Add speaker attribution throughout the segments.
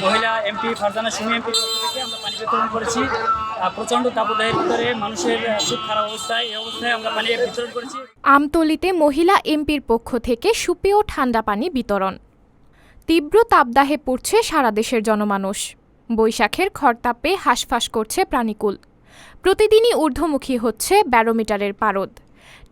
Speaker 1: মহিলা এমপি ফারজানা সুমি এমপির পক্ষ থেকে আমরা পানি বিতরণ করেছি। প্রচণ্ড তাপদাহের ভিতরে মানুষের খুব খারাপ অবস্থায়, এই অবস্থায় আমরা পানি বিতরণ করেছি।
Speaker 2: আমতলীতে মহিলা এমপির পক্ষ থেকে সুপেয় ঠান্ডা পানি বিতরণ। তীব্র তাপদাহে পড়ছে সারা দেশের জনমানুষ। বৈশাখের খরতাপে হাঁসফাঁস করছে প্রাণীকুল। প্রতিদিনই ঊর্ধ্বমুখী হচ্ছে ব্যারোমিটারের পারদ।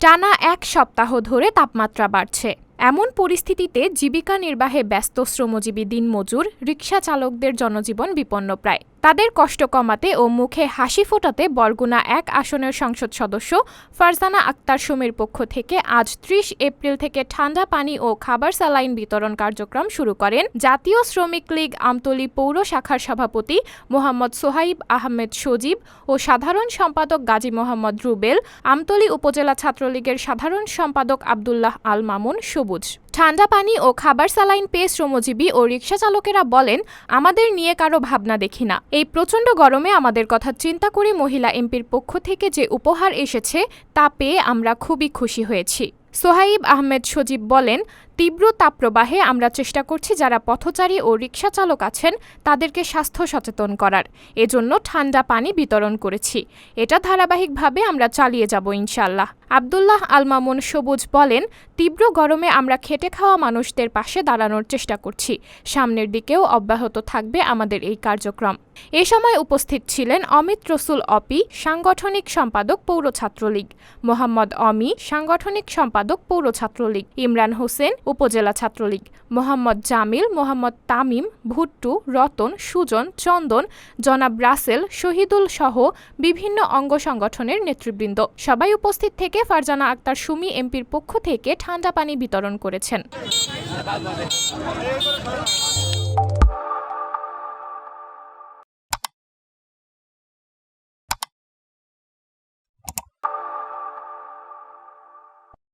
Speaker 2: টানা এক সপ্তাহ ধরে তাপমাত্রা বাড়ছে। এমন পরিস্থিতিতে জীবিকা নির্বাহে ব্যস্ত শ্রমজীবী দিনমজুর, রিকশা চালকদের জনজীবন বিপন্ন প্রায়। তাদের কষ্ট কমাতে ও মুখে হাসি ফোটাতে বরগুনা ১ আসনের সংসদ সদস্য ফারজানা আক্তার সুমির পক্ষ থেকে আজ ৩০ এপ্রিল থেকে ঠান্ডা পানি ও খাবার স্যালাইন বিতরণ কার্যক্রম শুরু করেন জাতীয় শ্রমিক লীগ আমতলী পৌর শাখার সভাপতি মোহাম্মদ সোহাইব আহমেদ সজীব ও সাধারণ সম্পাদক গাজী মোহাম্মদ রুবেল, আমতলী উপজেলা ছাত্রলীগের সাধারণ সম্পাদক আব্দুল্লাহ আল মামুন সবুজ। ঠান্ডা পানি ও খাবার স্যালাইন পেয়ে শ্রমজীবী ও রিকশা চালকেরা বলেন, আমাদের নিয়ে কারো ভাবনা দেখি না। এই প্রচণ্ড গরমে আমাদের কথা চিন্তা করে মহিলা এমপির পক্ষ থেকে যে উপহার এসেছে তা পেয়ে আমরা খুবই খুশি হয়েছি। সোহাইব আহমেদ সজীব বলেন, তীব্র তাপপ্রবাহে আমরা চেষ্টা করছি যারা পথচারী ও রিকশা চালক আছেন তাদেরকে স্বাস্থ্য সচেতন করার। এজন্য ঠান্ডা পানি বিতরণ করেছি। এটা ধারাবাহিকভাবে আমরা চালিয়ে যাব ইনশাআল্লাহ। আব্দুল্লাহ আল মামুন সবুজ বলেন, তীব্র গরমে আমরা খেটে খাওয়া মানুষদের পাশে দাঁড়ানোর চেষ্টা করছি। সামনের দিকেও অব্যাহত থাকবে আমাদের এই কার্যক্রম। এ সময় উপস্থিত ছিলেন অমিত রসুল অপি, সাংগঠনিক সম্পাদক পৌর ছাত্রলীগ, মোহাম্মদ অমি, সাংগঠনিক সম্পাদক পৌর ছাত্রলীগ, ইমরান হোসেন, উপজেলা ছাত্রলীগ, মোহাম্মদ জামিল, মোহাম্মদ তামিম, ভুট্টু, রতন, সুজন, চন্দন, জনাব রাসেল, শহীদুল সহ বিভিন্ন অঙ্গ সংগঠনের নেতৃবৃন্দ সবাই উপস্থিত থেকে ফারজানা আক্তার সুমি এমপির পক্ষ থেকে ঠান্ডা পানি বিতরণ করেছেন।